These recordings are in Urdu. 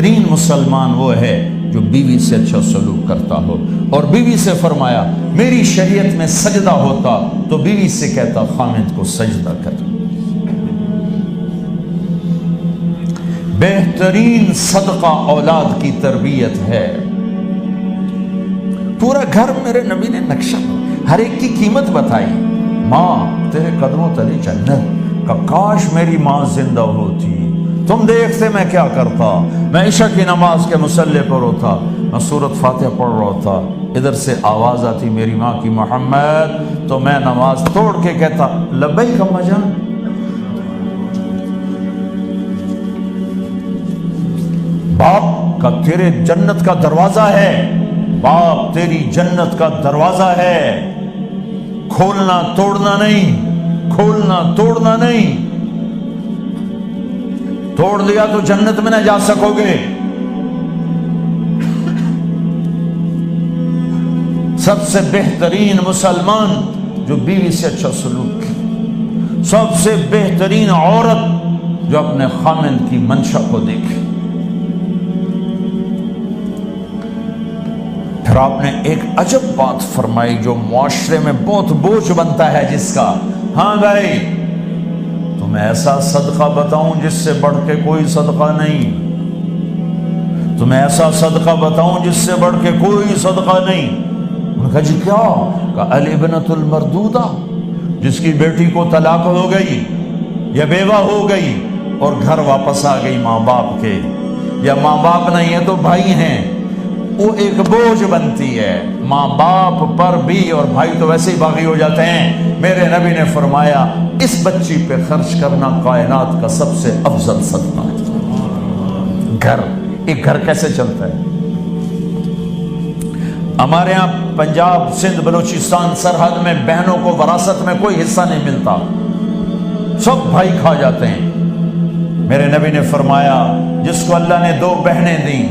بہترین مسلمان وہ ہے جو بیوی سے اچھا سلوک کرتا ہو. اور بیوی سے فرمایا میری شریعت میں سجدہ ہوتا تو بیوی سے کہتا خامد کو سجدہ کر. بہترین صدقہ اولاد کی تربیت ہے. پورا گھر میرے نبی نے نقشہ ہر ایک کی قیمت بتائی. ماں تیرے قدموں تلے جنت کا، کاش میری ماں زندہ ہوتی. تم دیکھتے میں کیا کرتا، میں عشاء کی نماز کے مصلی پر ہوتا، میں سورۃ فاتحہ پڑھ رہا تھا، ادھر سے آواز آتی میری ماں کی محمد، تو میں نماز توڑ کے کہتا لبیک اماں جان. باپ کا تیرے جنت کا دروازہ ہے، باپ تیری جنت کا دروازہ ہے، کھولنا توڑنا نہیں، کھولنا توڑنا نہیں. توڑ دیا تو جنت میں نہ جا سکو گے. سب سے بہترین مسلمان جو بیوی سے اچھا سلوک کرے، سب سے بہترین عورت جو اپنے خامند کی منشا کو دیکھے. پھر آپ نے ایک عجب بات فرمائی جو معاشرے میں بہت بوجھ بنتا ہے جس کا. ہاں بھائی تمہیں ایسا صدقہ بتاؤں جس سے بڑھ کے کوئی صدقہ نہیں، تمہیں ایسا صدقہ بتاؤں جس سے بڑھ کے کوئی صدقہ نہیں. انہوں نے کہا جی کیا؟ کہا الابنۃ المردودہ، جس کی بیٹی کو طلاق ہو گئی یا بیوہ ہو گئی اور گھر واپس آ گئی ماں باپ کے، یا ماں باپ نہیں ہے تو بھائی ہیں، وہ ایک بوجھ بنتی ہے ماں باپ پر بھی، اور بھائی تو ویسے ہی باغی ہو جاتے ہیں. میرے نبی نے فرمایا اس بچی پہ خرچ کرنا کائنات کا سب سے افضل صدقہ ہے. گھر، ایک گھر کیسے چلتا ہے؟ ہمارے یہاں پنجاب سندھ بلوچستان سرحد میں بہنوں کو وراثت میں کوئی حصہ نہیں ملتا، سب بھائی کھا جاتے ہیں. میرے نبی نے فرمایا جس کو اللہ نے 2 بہنیں دیں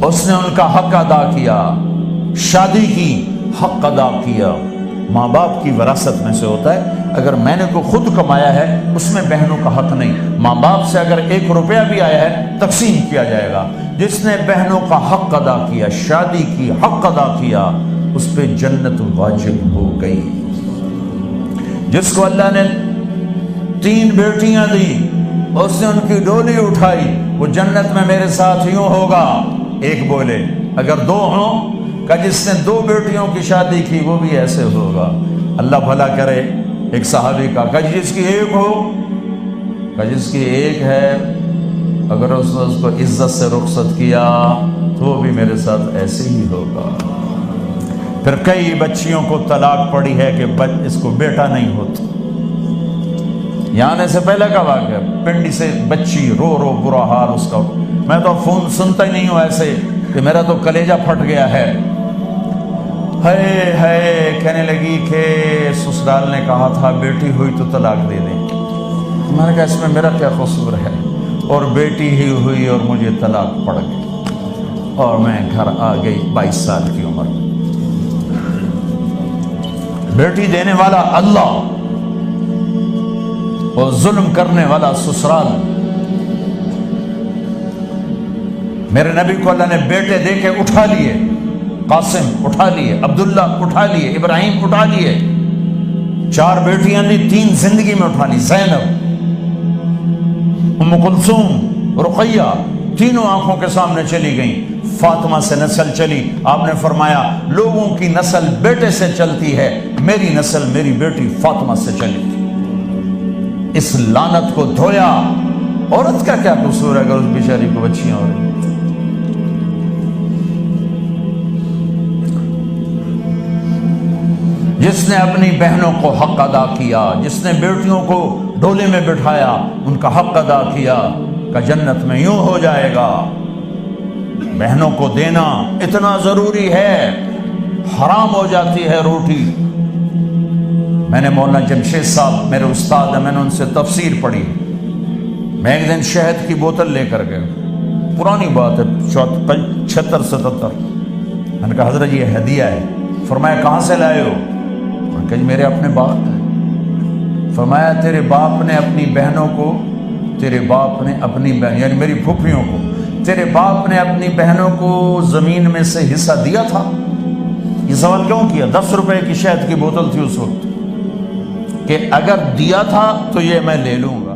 اس نے ان کا حق ادا کیا، شادی کی حق ادا کیا. ماں باپ کی وراثت میں سے ہوتا ہے، اگر میں نے کو خود کمایا ہے اس میں بہنوں کا حق نہیں. ماں باپ سے اگر 1 روپیہ بھی آیا ہے تقسیم کیا جائے گا. جس نے بہنوں کا حق ادا کیا، شادی کی حق ادا کیا، اس پہ جنت واجب ہو گئی. جس کو اللہ نے 3 بیٹیاں دی اس نے ان کی ڈولی اٹھائی، وہ جنت میں میرے ساتھ یوں ہوگا. ایک بولے اگر 2 ہوں، کہ جس نے 2 بیٹیوں کی شادی کی وہ بھی ایسے ہوگا. اللہ بھلا کرے. ایک صحابی کا کہ جس کی 1 ہو، کہ جس کی 1 ہے اگر اس نے اس کو عزت سے رخصت کیا تو وہ بھی میرے ساتھ ایسے ہی ہوگا. پھر کئی بچیوں کو طلاق پڑی ہے کہ اس کو بیٹا نہیں ہوتا. یہاں آنے سے پہلے کا واقعہ، پنڈی سے بچی رو رو برا حال اس کا. میں تو فون سنتا ہی نہیں ہوں ایسے کہ میرا تو کلیجہ پھٹ گیا ہے. ہے کہنے لگی کہ سسرال نے کہا تھا بیٹی ہوئی تو طلاق دے دیں. میں نے کہا اس میں میرا کیا قصور ہے، اور بیٹی ہی ہوئی اور مجھے طلاق پڑ گئی اور میں گھر آ گئی 22 سال کی عمر میں. بیٹی دینے والا اللہ اور ظلم کرنے والا سسرال. میرے نبی کو اللہ نے بیٹے دے کے اٹھا لیے. قاسم اٹھا لیے، عبداللہ اٹھا لیے، ابراہیم اٹھا لیے. 4 بیٹیاں دی، 3 زندگی میں اٹھا لی. زینب، ام کلثوم، رقیہ، تینوں آنکھوں کے سامنے چلی گئیں. فاطمہ سے نسل چلی. آپ نے فرمایا لوگوں کی نسل بیٹے سے چلتی ہے، میری نسل میری بیٹی فاطمہ سے چلی. اس لعنت کو دھویا. عورت کا کیا قصور ہے اگر اس بیچاری کو بچیاں ہو رہی؟ جس نے اپنی بہنوں کو حق ادا کیا، جس نے بیٹیوں کو ڈولے میں بٹھایا، ان کا حق ادا کیا، کہ جنت میں یوں ہو جائے گا. بہنوں کو دینا اتنا ضروری ہے، حرام ہو جاتی ہے روٹی. میں نے مولانا جمشید صاحب میرے استاد ہیں، میں نے ان سے تفسیر پڑھی. میں ایک دن شہد کی بوتل لے کر گیا، پرانی بات ہے 76-77. میں نے کہا حضرت یہ ہدیہ ہے. فرمایا کہاں سے لائے ہو؟ کہ میرے اپنے باپ ہیں. فرمایا تیرے باپ نے اپنی بہنوں کو تیرے باپ نے اپنی بہن یعنی میری پھوپھیوں کو، تیرے باپ نے اپنی بہنوں کو زمین میں سے حصہ دیا تھا؟ یہ سوال کیوں کیا؟ 10 روپے کی شہد کی بوتل تھی اس وقت، کہ اگر دیا تھا تو یہ میں لے لوں گا۔